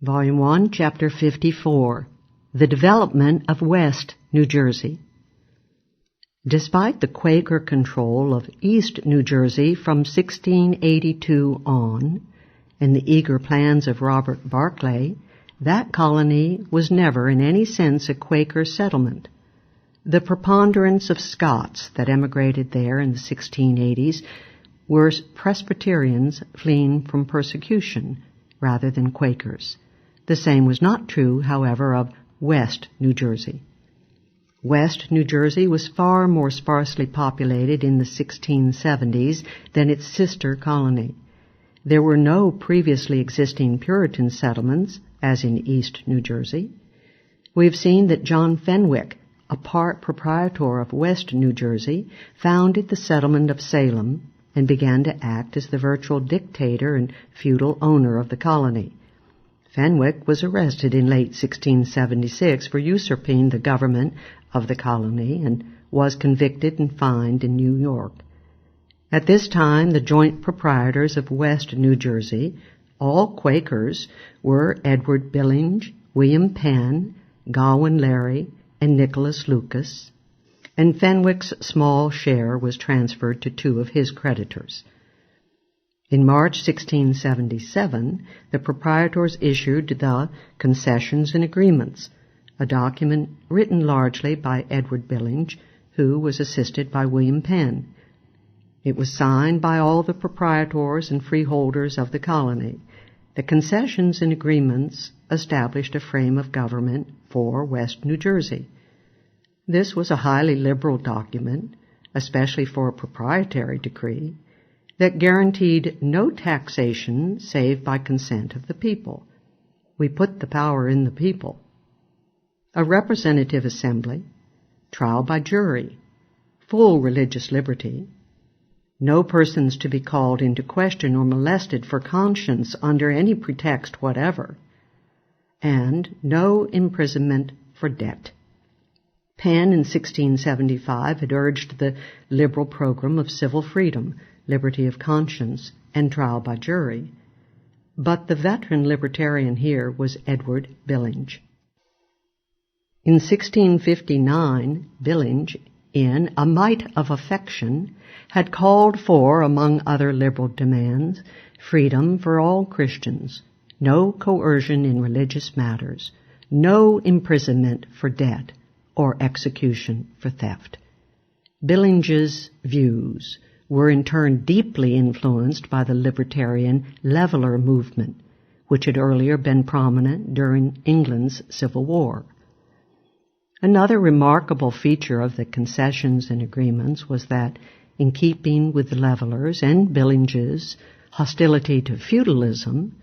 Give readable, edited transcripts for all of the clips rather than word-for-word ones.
Volume 1, Chapter 54, The Development of West New Jersey. Despite the Quaker control of East New Jersey from 1682 on, and the eager plans of Robert Barclay, that colony was never in any sense a Quaker settlement. The preponderance of Scots that emigrated there in the 1680s were Presbyterians fleeing from persecution rather than Quakers. The same was not true, however, of West New Jersey. West New Jersey was far more sparsely populated in the 1670s than its sister colony. There were no previously existing Puritan settlements, as in East New Jersey. We have seen that John Fenwick, a part proprietor of West New Jersey, founded the settlement of Salem and began to act as the virtual dictator and feudal owner of the colony. Fenwick was arrested in late 1676 for usurping the government of the colony and was convicted and fined in New York. At this time, the joint proprietors of West New Jersey, all Quakers, were Edward Billinge, William Penn, Gawain Larry, and Nicholas Lucas, and Fenwick's small share was transferred to two of his creditors. In March 1677, the proprietors issued the Concessions and Agreements, a document written largely by Edward Billinge, who was assisted by William Penn. It was signed by all the proprietors and freeholders of the colony. The Concessions and Agreements established a frame of government for West New Jersey. This was a highly liberal document, especially for a proprietary decree, that guaranteed no taxation save by consent of the people. We put the power in the people. A representative assembly, trial by jury, full religious liberty, no persons to be called into question or molested for conscience under any pretext whatever, and no imprisonment for debt. Penn in 1675 had urged the liberal program of civil freedom, liberty of conscience, and trial by jury. But the veteran libertarian here was Edward Billinge. In 1659, Billinge, in A Mite of Affection, had called for, among other liberal demands, freedom for all Christians, no coercion in religious matters, no imprisonment for debt, or execution for theft. Billinge's views were in turn deeply influenced by the libertarian leveller movement, which had earlier been prominent during England's Civil War. Another remarkable feature of the Concessions and Agreements was that, in keeping with the levellers and Billinge's hostility to feudalism,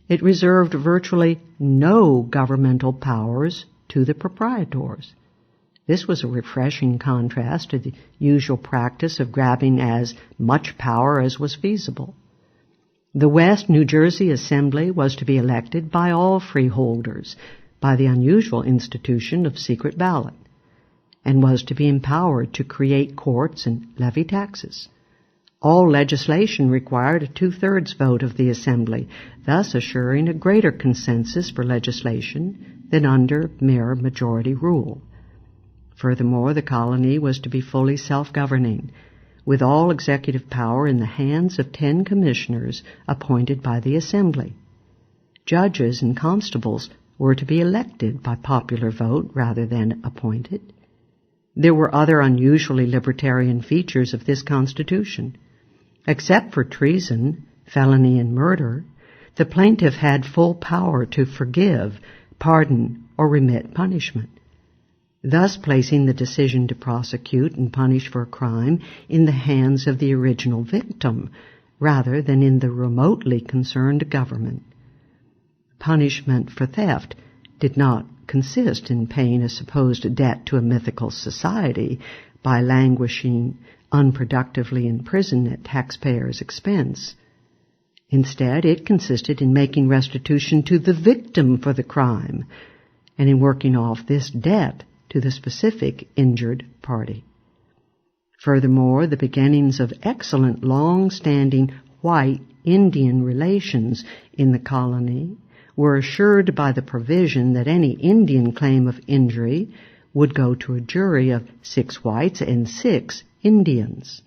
it reserved virtually no governmental powers to the proprietors. This was a refreshing contrast to the usual practice of grabbing as much power as was feasible. The West New Jersey Assembly was to be elected by all freeholders by the unusual institution of secret ballot, and was to be empowered to create courts and levy taxes. All legislation required a 2/3 vote of the Assembly, thus assuring a greater consensus for legislation than under mere majority rule. Furthermore, the colony was to be fully self-governing, with all executive power in the hands of 10 commissioners appointed by the Assembly. Judges and constables were to be elected by popular vote rather than appointed. There were other unusually libertarian features of this Constitution. Except for treason, felony, and murder, the plaintiff had full power to forgive, pardon, or remit punishment, thus placing the decision to prosecute and punish for a crime in the hands of the original victim, rather than in the remotely concerned government. Punishment for theft did not consist in paying a supposed debt to a mythical society by languishing unproductively in prison at taxpayers' expense. Instead, it consisted in making restitution to the victim for the crime, and in working off this debt to the specific injured party. Furthermore, the beginnings of excellent long-standing white Indian relations in the colony were assured by the provision that any Indian claim of injury would go to a jury of 6 whites and 6 Indians.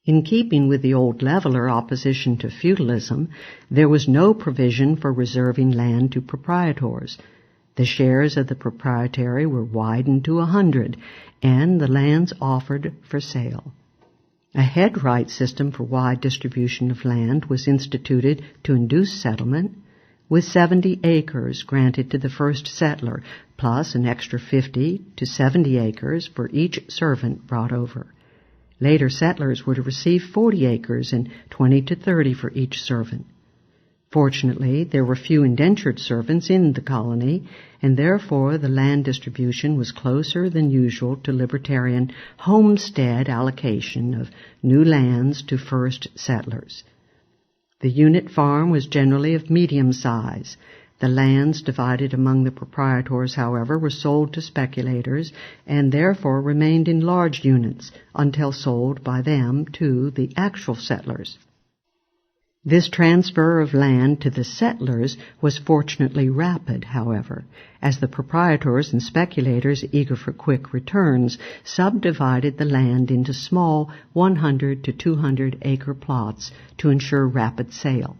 In keeping with the old leveler opposition to feudalism, there was no provision for reserving land to proprietors. The shares of the proprietary were widened to 100, and the lands offered for sale. A head right system for wide distribution of land was instituted to induce settlement, with 70 acres granted to the first settler, plus an extra 50 to 70 acres for each servant brought over. Later settlers were to receive 40 acres and 20 to 30 for each servant. Fortunately, there were few indentured servants in the colony, and therefore the land distribution was closer than usual to libertarian homestead allocation of new lands to first settlers. The unit farm was generally of medium size. The lands divided among the proprietors, however, were sold to speculators and therefore remained in large units until sold by them to the actual settlers. This transfer of land to the settlers was fortunately rapid, however, as the proprietors and speculators, eager for quick returns, subdivided the land into small 100 to 200 acre plots to ensure rapid sale.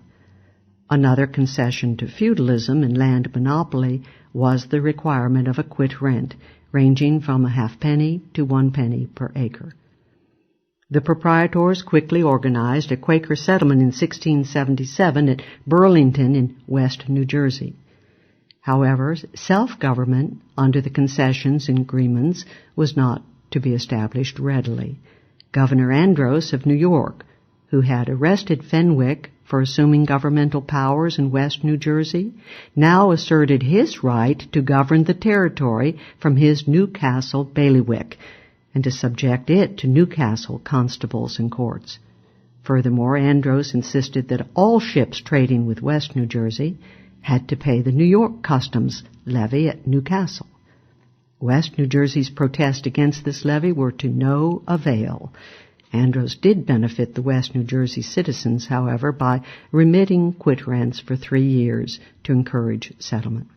Another concession to feudalism and land monopoly was the requirement of a quit rent, ranging from a halfpenny to 1 penny per acre. The proprietors quickly organized a Quaker settlement in 1677 at Burlington in West New Jersey. However, self-government under the concessions and agreements was not to be established readily. Governor Andros of New York, who had arrested Fenwick for assuming governmental powers in West New Jersey, now asserted his right to govern the territory from his Newcastle bailiwick, and to subject it to Newcastle constables and courts. Furthermore, Andros insisted that all ships trading with West New Jersey had to pay the New York customs levy at Newcastle. West New Jersey's protests against this levy were to no avail. Andros did benefit the West New Jersey citizens, however, by remitting quit rents for 3 years to encourage settlement.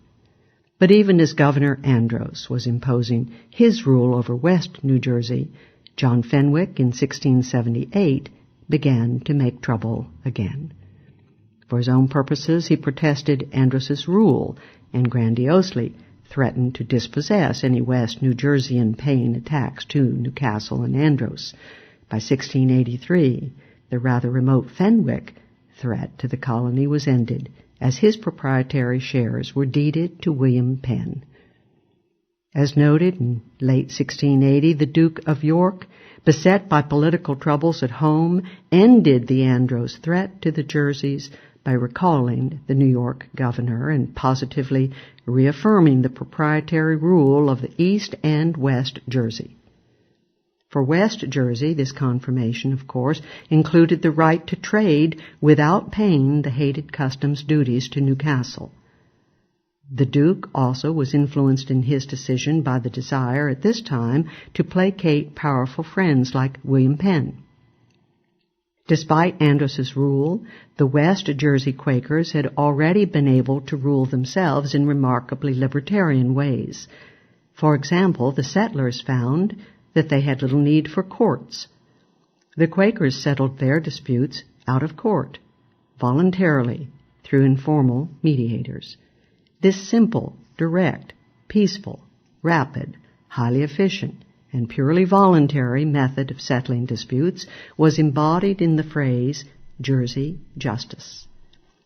But even as Governor Andros was imposing his rule over West New Jersey, John Fenwick in 1678 began to make trouble again. For his own purposes, he protested Andros's rule and grandiosely threatened to dispossess any West New Jerseyan paying a tax to Newcastle and Andros. By 1683, the rather remote Fenwick threat to the colony was ended, as his proprietary shares were deeded to William Penn. As noted in late 1680, the Duke of York, beset by political troubles at home, ended the Andros threat to the Jerseys by recalling the New York governor and positively reaffirming the proprietary rule of the East and West Jersey. For West Jersey, this confirmation, of course, included the right to trade without paying the hated customs duties to Newcastle. The Duke also was influenced in his decision by the desire at this time to placate powerful friends like William Penn. Despite Andros's rule, the West Jersey Quakers had already been able to rule themselves in remarkably libertarian ways. For example, the settlers found that they had little need for courts. The Quakers settled their disputes out of court, voluntarily, through informal mediators. This simple, direct, peaceful, rapid, highly efficient, and purely voluntary method of settling disputes was embodied in the phrase Jersey justice,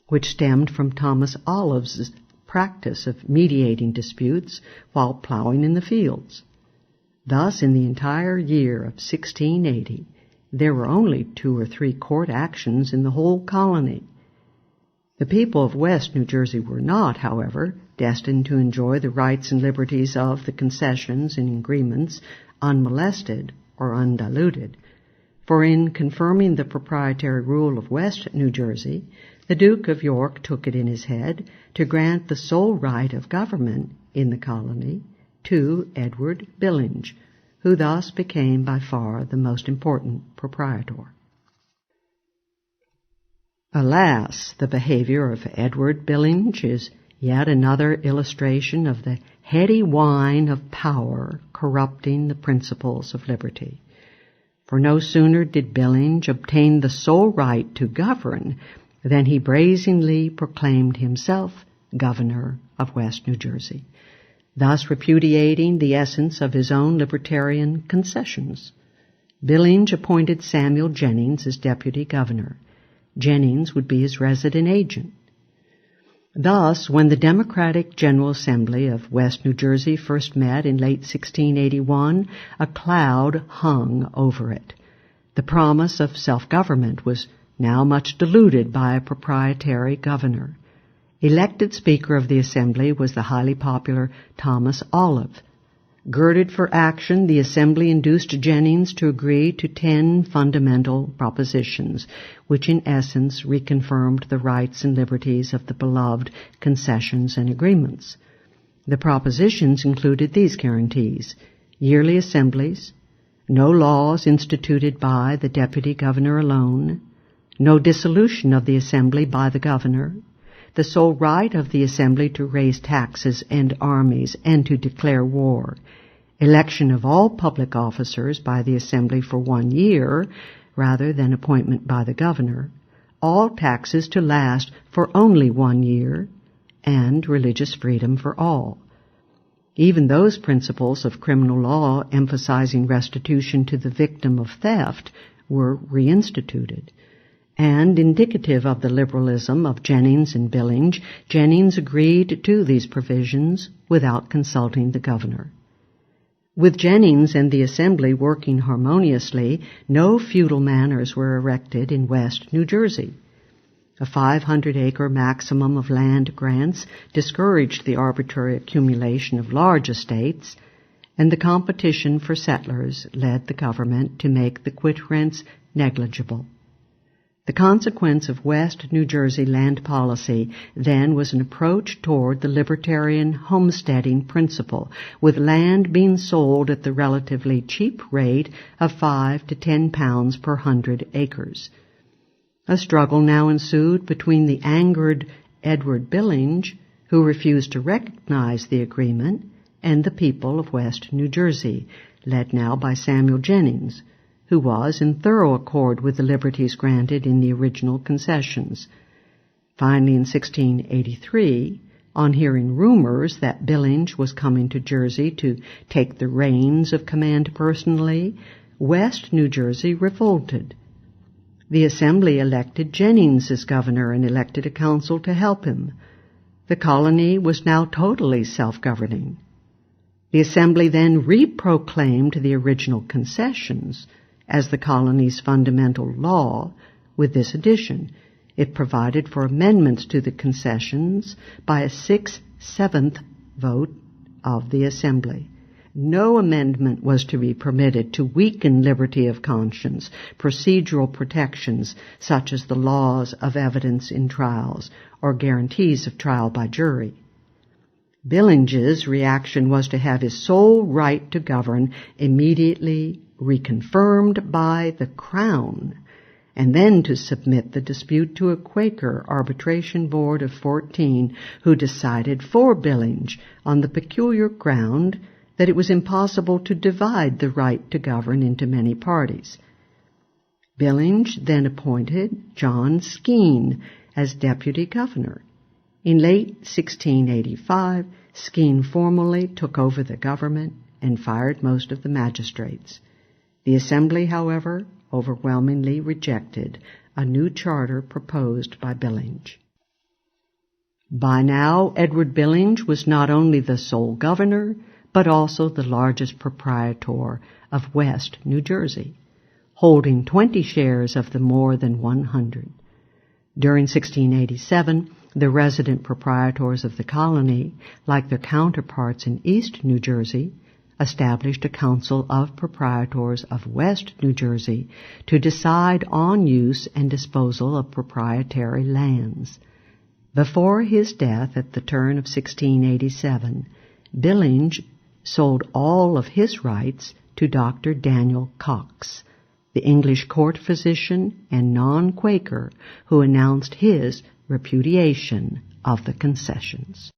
which stemmed from Thomas Olive's practice of mediating disputes while plowing in the fields. Thus, in the entire year of 1680, there were only 2 or 3 court actions in the whole colony. The people of West New Jersey were not, however, destined to enjoy the rights and liberties of the concessions and agreements unmolested or undiluted. For in confirming the proprietary rule of West New Jersey, the Duke of York took it in his head to grant the sole right of government in the colony to Edward Billinge, who thus became by far the most important proprietor. Alas, the behavior of Edward Billinge is yet another illustration of the heady wine of power corrupting the principles of liberty. For no sooner did Billinge obtain the sole right to govern than he brazenly proclaimed himself governor of West New Jersey, thus repudiating the essence of his own libertarian concessions. Billinge appointed Samuel Jennings as deputy governor. Jennings would be his resident agent. Thus, when the Democratic General Assembly of West New Jersey first met in late 1681, a cloud hung over it. The promise of self-government was now much diluted by a proprietary governor. Elected Speaker of the Assembly was the highly popular Thomas Olive. Girded for action, the Assembly induced Jennings to agree to 10 fundamental propositions, which in essence reconfirmed the rights and liberties of the beloved concessions and agreements. The propositions included these guarantees: yearly assemblies, no laws instituted by the deputy governor alone, no dissolution of the Assembly by the governor, the sole right of the Assembly to raise taxes and armies and to declare war, election of all public officers by the Assembly for 1 year rather than appointment by the governor, all taxes to last for only 1 year, and religious freedom for all. Even those principles of criminal law emphasizing restitution to the victim of theft were reinstituted. And indicative of the liberalism of Jennings and Billinge, Jennings agreed to these provisions without consulting the governor. With Jennings and the Assembly working harmoniously, no feudal manors were erected in West New Jersey. A 500-acre maximum of land grants discouraged the arbitrary accumulation of large estates, and the competition for settlers led the government to make the quit rents negligible. The consequence of West New Jersey land policy then was an approach toward the libertarian homesteading principle, with land being sold at the relatively cheap rate of 5 to 10 pounds per 100 acres. A struggle now ensued between the angered Edward Billinge, who refused to recognize the agreement, and the people of West New Jersey, led now by Samuel Jennings, who was in thorough accord with the liberties granted in the original concessions. Finally, in 1683, on hearing rumors that Billinge was coming to Jersey to take the reins of command personally, West New Jersey revolted. The Assembly elected Jennings as governor and elected a council to help him. The colony was now totally self-governing. The Assembly then reproclaimed the original concessions as the colony's fundamental law, with this addition: it provided for amendments to the concessions by a 6/7 vote of the Assembly. No amendment was to be permitted to weaken liberty of conscience, procedural protections such as the laws of evidence in trials or guarantees of trial by jury. Billinge's reaction was to have his sole right to govern immediately reconfirmed by the Crown, and then to submit the dispute to a Quaker arbitration board of 14 who decided for Billinge on the peculiar ground that it was impossible to divide the right to govern into many parties. Billinge then appointed John Skene as deputy governor. In late 1685, Skene formally took over the government and fired most of the magistrates. The Assembly, however, overwhelmingly rejected a new charter proposed by Billinge. By now, Edward Billinge was not only the sole governor, but also the largest proprietor of West New Jersey, holding 20 shares of the more than 100. During 1687, the resident proprietors of the colony, like their counterparts in East New Jersey, established a council of proprietors of West New Jersey to decide on use and disposal of proprietary lands. Before his death at the turn of 1687, Billinge sold all of his rights to Dr. Daniel Cox, the English court physician and non-Quaker who announced his repudiation of the concessions.